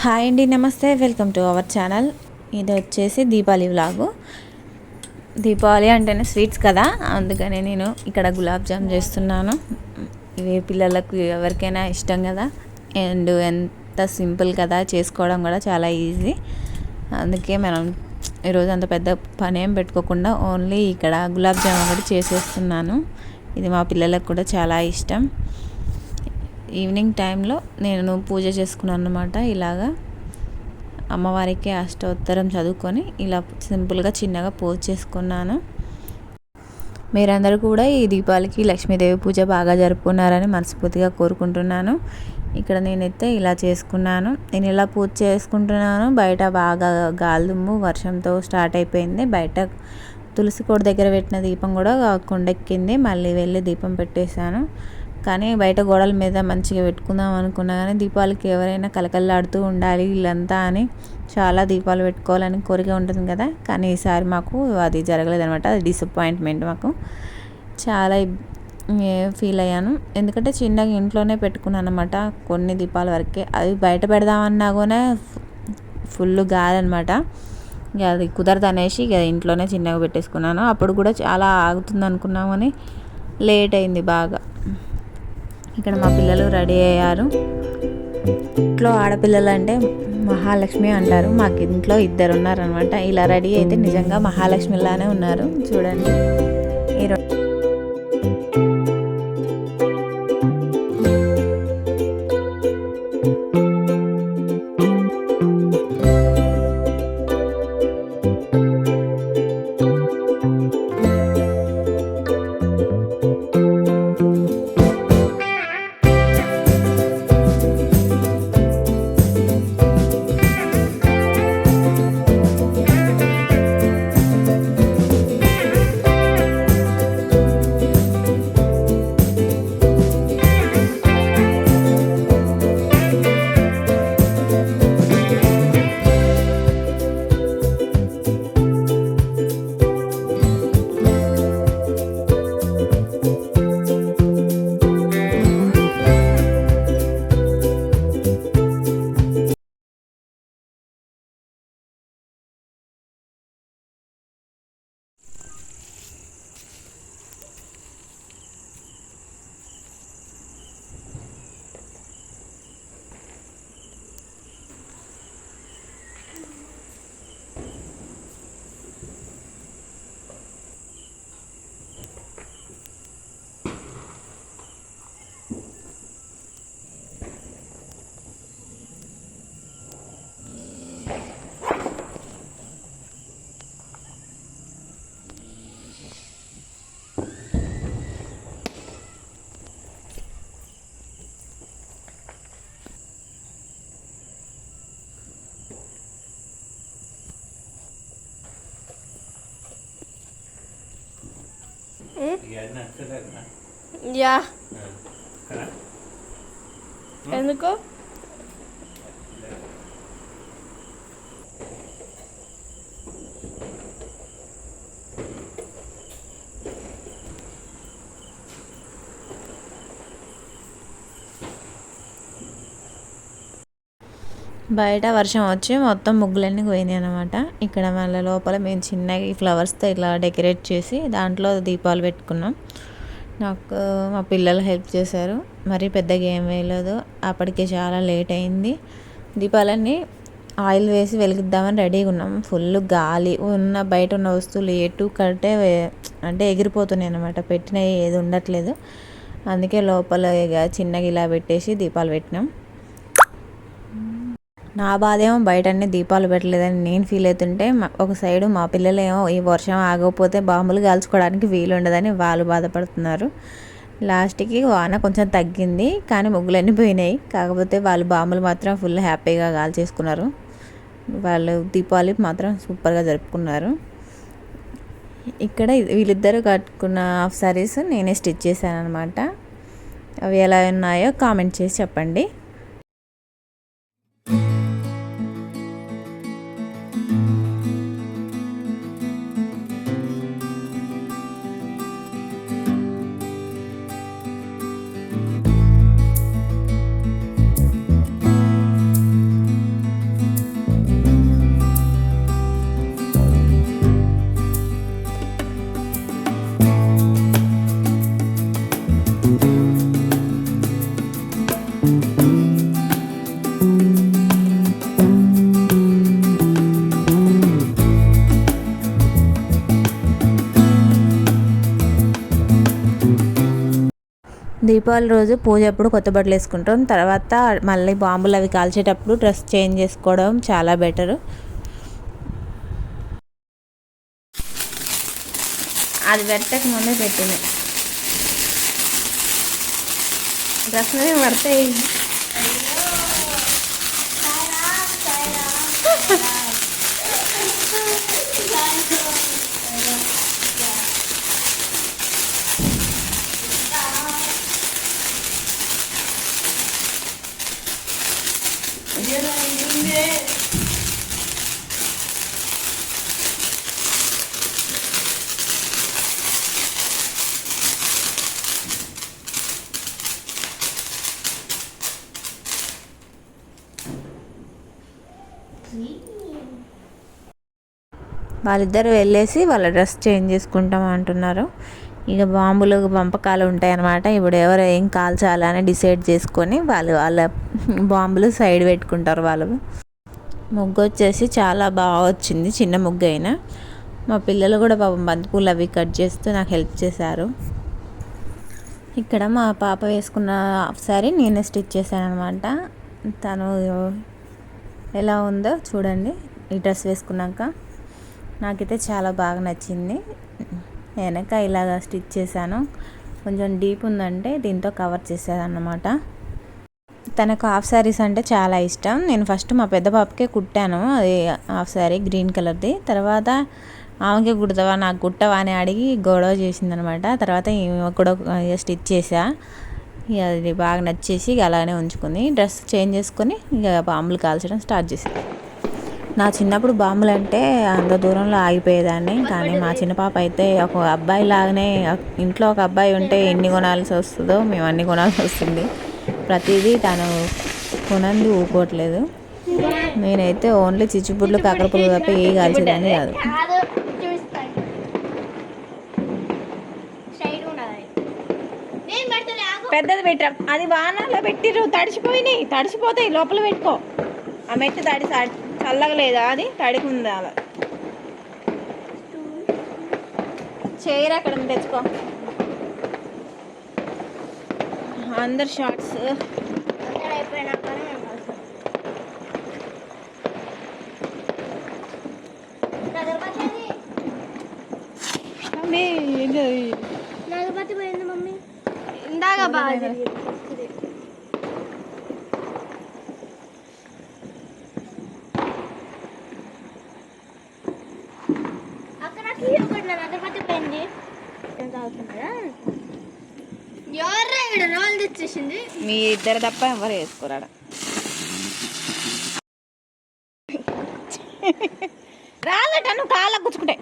Hi అండి, నమస్తే. Welcome to our channel. ఇది వచ్చేసి దీపావళి వ్లాగు. దీపావళి అంటేనే స్వీట్స్ కదా, అందుకని నేను ఇక్కడ గులాబ్ జామ్ చేస్తున్నాను. ఇవి పిల్లలకు ఎవరికైనా ఇష్టం కదా, అండ్ ఎంత సింపుల్ కదా, చేసుకోవడం కూడా చాలా ఈజీ. అందుకే మనం ఈరోజు అంత పెద్ద పని ఏం పెట్టుకోకుండా ఓన్లీ ఇక్కడ గులాబ్ జామ్ ఒకటి చేసేస్తున్నాను. ఇది మా పిల్లలకు కూడా చాలా ఇష్టం. ఈవినింగ్ టైంలో నేను పూజ చేసుకున్నాను అన్నమాట. ఇలాగా అమ్మవారికి అష్టోత్తరం చదువుకొని ఇలా సింపుల్గా చిన్నగా పూజ చేసుకున్నాను. మీరందరూ కూడా ఈ దీపావళికి లక్ష్మీదేవి పూజ బాగా జరుపుకున్నారని మనస్ఫూర్తిగా కోరుకుంటున్నాను. ఇక్కడ నేనైతే ఇలా చేసుకున్నాను. నేను ఇలా పూజ చేసుకుంటున్నాను. బయట బాగా గాలిదుమ్ము వర్షంతో స్టార్ట్ అయిపోయింది. బయట తులసి కోట దగ్గర పెట్టిన దీపం కూడా కొండెక్కింది. మళ్ళీ వెళ్ళి దీపం పెట్టేశాను. కానీ బయట గోడల మీద మంచిగా పెట్టుకుందాం అనుకున్నా, కానీ దీపాలకి ఎవరైనా కలకల్లాడుతూ ఉండాలి ఇల్లంతా అని చాలా దీపాలు పెట్టుకోవాలని కోరిక ఉంటుంది కదా. కానీ ఈసారి మాకు అది జరగలేదనమాట. అది డిసప్పాయింట్మెంట్. మాకు చాలా ఫీల్ అయ్యాను. ఎందుకంటే చిన్నగా ఇంట్లోనే పెట్టుకున్నాను అనమాట, కొన్ని దీపాల వరకే. అది బయట పెడదామన్నా కూడా ఫుల్ గాలన్నమాట. ఇక అది కుదరదు అనేసి ఇక ఇంట్లోనే చిన్నగా పెట్టేసుకున్నాను. అప్పుడు కూడా చాలా ఆగుతుంది అనుకున్నాము, కానీ లేట్ అయింది బాగా. ఇక్కడ మా పిల్లలు రెడీ అయ్యారు. ఇంట్లో ఆడపిల్లలు అంటే మహాలక్ష్మి అంటారు. మాకు ఇంట్లో ఇద్దరు ఉన్నారనమాట. ఇలా రెడీ అయితే నిజంగా మహాలక్ష్మిలానే ఉన్నారు. చూడండి, ఈరోజు యా ఎందుకు బయట వర్షం వచ్చి మొత్తం ముగ్గులన్నీ పోయినాయి అనమాట. ఇక్కడ వాళ్ళ లోపల మేము చిన్నగా ఈ ఫ్లవర్స్తో ఇలా డెకరేట్ చేసి దాంట్లో దీపాలు పెట్టుకున్నాం. నాకు మా పిల్లలు హెల్ప్ చేశారు. మరి పెద్దగా ఏం వేయలేదు. అప్పటికే చాలా లేట్ అయింది. దీపాలన్నీ ఆయిల్ వేసి వెలిగిద్దామని రెడీగా ఉన్నాం. ఫుల్ గాలి బయట ఉన్న వస్తువులు ఎటు కట్టే అంటే ఎగిరిపోతున్నాయి అనమాట. పెట్టినవి ఏది ఉండట్లేదు. అందుకే లోపల ఇక చిన్నగా ఇలా పెట్టేసి దీపాలు పెట్టినాం. నా బాధ ఏమో బయట అన్ని దీపాలు పెట్టలేదని నేను ఫీల్ అవుతుంటే, ఒక సైడు మా పిల్లలు ఏమో ఈ వర్షం ఆగకపోతే బాంబులు కాల్చుకోవడానికి వీలు ఉండదని వాళ్ళు బాధపడుతున్నారు. లాస్ట్కి వాన కొంచెం తగ్గింది, కానీ ముగ్గులన్నీ పోయినాయి. కాకపోతే వాళ్ళు బాంబులు మాత్రం ఫుల్ హ్యాపీగా కాల్చేసుకున్నారు. వాళ్ళు దీపావళి మాత్రం సూపర్గా జరుపుకున్నారు. ఇక్కడ వీళ్ళిద్దరూ కట్టుకున్న హాఫ్ సారీస్ నేనే స్టిచ్ చేశాను అనమాట. అవి ఎలా ఉన్నాయో కామెంట్ చేసి చెప్పండి. దీపావళి రోజు పూజ అప్పుడు కొత్త బట్టలు వేసుకుంటాం. తర్వాత మళ్ళీ బాంబులు అవి కాల్చేటప్పుడు డ్రెస్ చేంజ్ చేసుకోవడం చాలా బెటరు. అది పెట్టక ముందే పెట్టింది డ్రెస్ మీద పడతాయి. వాళ్ళిద్దరు వెళ్ళేసి వాళ్ళ డ్రెస్ చేంజ్ చేసుకుంటాం అంటున్నారు. ఇక బాంబులు పంపకాలు ఉంటాయన్నమాట. ఇప్పుడు ఎవరు ఏం కాల్చాలని డిసైడ్ చేసుకొని వాళ్ళ బాంబులు సైడ్ పెట్టుకుంటారు. వాళ్ళు ముగ్గు వచ్చేసి చాలా బాగా వచ్చింది, చిన్న ముగ్గు అయినా. మా పిల్లలు కూడా పాపం బంతిపూలు అవి కట్ చేస్తూ నాకు హెల్ప్ చేశారు. ఇక్కడ మా పాప వేసుకున్న హాఫ్ సారీ నేనే స్టిచ్ చేశాను అనమాట. తను ఎలా ఉందో చూడండి ఈ డ్రెస్ వేసుకున్నాక. నాకైతే చాలా బాగా నచ్చింది. వెనక ఇలాగ స్టిచ్ చేశాను, కొంచెం డీప్ ఉందంటే దీంతో కవర్ చేశాను అన్నమాట. తనకు హాఫ్ శారీస్ అంటే చాలా ఇష్టం. నేను ఫస్ట్ మా పెద్ద పాపకే కుట్టాను అది హాఫ్ శారీ గ్రీన్ కలర్ది. తర్వాత ఆమెకి కుడతావా నాకు కుట్టవా అని అడిగి గొడవ చేసిందనమాట. తర్వాత ఈమె కూడా స్టిచ్ చేసా. ఇక అది బాగా నచ్చేసి ఇక అలానే ఉంచుకుంది. డ్రెస్ చేంజ్ చేసుకొని ఇక బాంబులు కాల్చడం స్టార్ట్ చేశాను. నా చిన్నప్పుడు బాంబులు అంటే అంత దూరంలో ఆగిపోయేదాన్ని. కానీ మా చిన్న పాప అయితే ఒక అబ్బాయి లాగానే, ఇంట్లో ఒక అబ్బాయి ఉంటే ఎన్ని కొనాల్సి వస్తుందో మేము అన్ని కొనాల్సి వస్తుంది. ప్రతిదీ తను కొనంది ఊకోవట్లేదు. నేనైతే ఓన్లీ చిచ్చుపుడ్లు కాకరపుల్లు తప్ప ఏ కాల్చేదాన్ని కాదు. పెద్దది పెట్టరా, అది వానలో పెట్టిర్రు, తడిచిపోయినాయి, తడిచిపోతాయి, లోపల పెట్టుకో. ఆ మెట్టు తడి చల్లగా లేదా, అది తడికి ఉందా అలా చైర్ అక్కడ తెచ్చుకో. అందరు షార్ట్స్ ఇందాక బాగా మీ ఇద్దరు తప్ప ఎవరు వేసుకోరాడ. రాదట నువ్వు కాళ్ళ గుచ్చుకుంటే.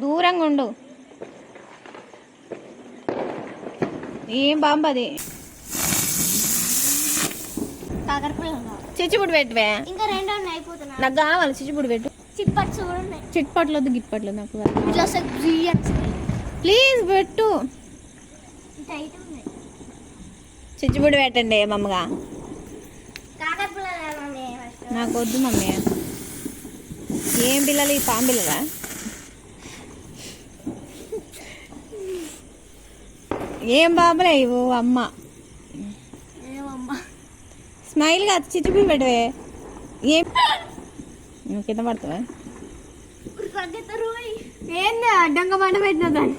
దూరంగా ఉండు. ఏం బాంబు అది? చిచ్చుపుడు పెట్టవే. ఇంకా రెండు అయిపోతున్నా. నాకు కావాలి చిచ్చుపుడు పెట్టు. చిట్పట్లు వద్దు, గిట్పట్లు నాకు ప్లీజ్ పెట్టు. చిచ్చుపుడు పెట్టండి మమ్మగా. నాకు వద్దు మమ్మీ. ఏం పిల్లలు ఈ పాము పిల్లలా? ఏం బాబులే ఇవ్వు అమ్మ. స్మైల్ కాదు చిచ్చుపుడు పెట్టవే. ఏం నువ్వు కింద పడతావా? ఏంది అడ్డంగా పంట పెట్టిన దాన్ని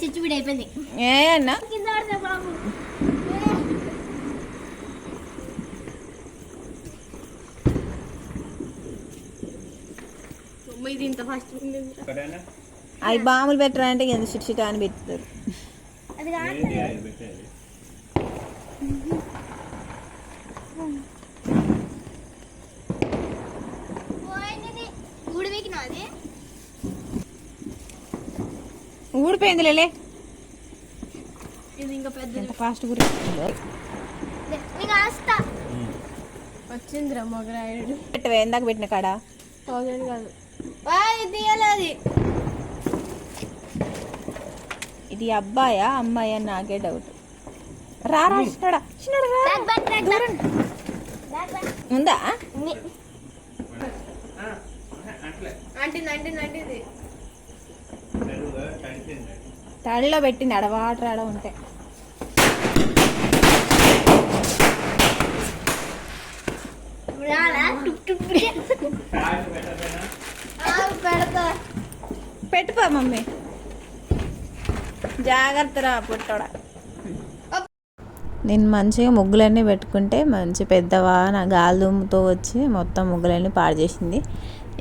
చిచ్చుపుడు అయిపోయింది. ఏ అన్నా అవి బాములు పెట్టరా అంటే ఎంత చిట్ అని పెడతారు. ఊడిపోయింది లేలే. ఇంకా పెద్ద ఫాస్ట్ వచ్చిందిరా మొగరాయుడు. పెట్టవే ఎందాక పెట్టిన కాడ 1000 కాదు తీయాలి. అది ఇది అబ్బాయా అమ్మాయా నాకే డౌట్. రారా చిన్నడా చిన్నడా రా. దూరం. ఉందా అంటింది తడిలో పెట్టింది ఆడ వాటర్ ఆడ ఉంటే. పెట్టుపా మమ్మీ జాగ్రత్త రా పుట్టడా. నేను మంచిగా ముగ్గులన్నీ పెట్టుకుంటే మంచి పెద్దవాన గాలిదుమ్ముతో వచ్చి మొత్తం ముగ్గులన్నీ పాడు చేసింది.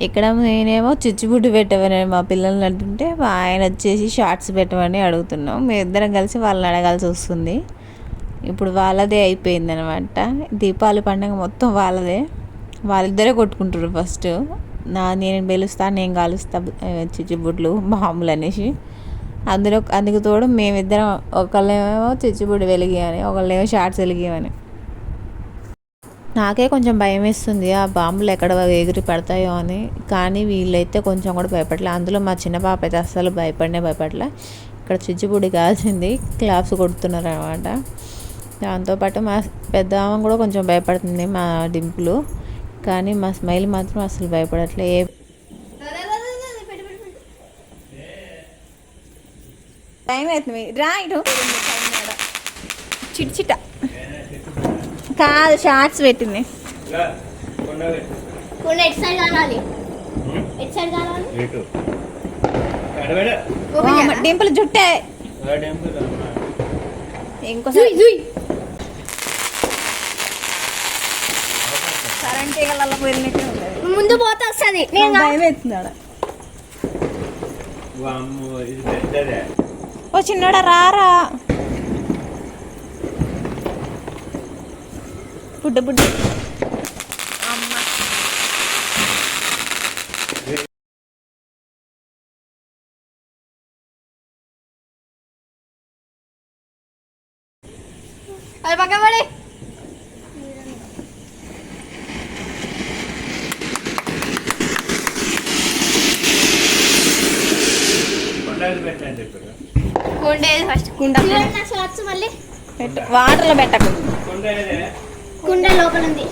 ఇక్కడ నేనేమో చిచ్చుబుడ్డు పెట్టమని మా పిల్లల్ని అంటుంటే మా ఆయన వచ్చేసి షార్ట్స్ పెట్టమని అడుగుతున్నాం. మేమిద్దరం కలిసి వాళ్ళని అడగాల్సి వస్తుంది. ఇప్పుడు వాళ్ళదే అయిపోయింది అనమాట. దీపావళి పండుగ మొత్తం వాళ్ళదే. వాళ్ళిద్దరే కొట్టుకుంటారు ఫస్ట్. నేను బెలుస్తా నేను కాలుస్తా చిచ్చుబుడ్లు బాంబులు అనేసి. అందుకు తోడు మేమిద్దరం ఒకళ్ళేమో చిచ్చుబుడ్డు వెలిగియని ఒకళ్ళేమో షార్ట్స్ వెలిగియమని. నాకే కొంచెం భయం వేస్తుంది ఆ బాంబులు ఎక్కడ ఎగిరి పడతాయో అని. కానీ వీళ్ళైతే కొంచెం కూడా భయపడలే. అందులో మా చిన్న పాప అయితే అస్సలు భయపడలే. ఇక్కడ చిచ్చుబుడ్డి కాల్చింది క్లాప్స్ కొడుతున్నారు అనమాట. దాంతోపాటు మా పెద్ద ఆమె కూడా కొంచెం భయపడుతుంది మా డింపులు. కానీ మా స్మైల్ మాత్రం అసలు భయపడట్లే. టైం అవుతుంది రా ఇటు. చిట్చిట కాదు షార్ట్స్ పెట్టింది. డింపుల్ జుట్టే ఇంకోసారి కరెంట్ తీగలలో పోయినట్టే ఉంటుంది. ముందు పోతే వస్తుంది. భయం అవుతుంది ఆడ. ఓ చిన్నోడా రారా. బుడ్డ అమ్మ అది పక్క పడి ఫస్ట్ కుండ మళ్ళీ పెట్టు. వాటర్లో పెట్టకు. కుండ లోపల ఉంది.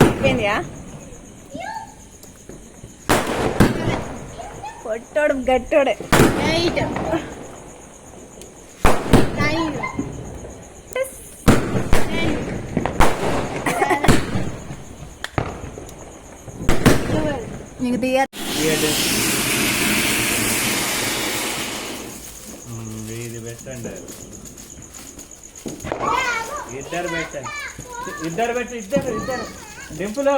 అయిపోయిందియా. పొట్టోడు గట్టోడే. నీకు తీయ ఇది పెట్టండి. ఇద్దరు పెట్టండి. ఇద్దరు డింపులు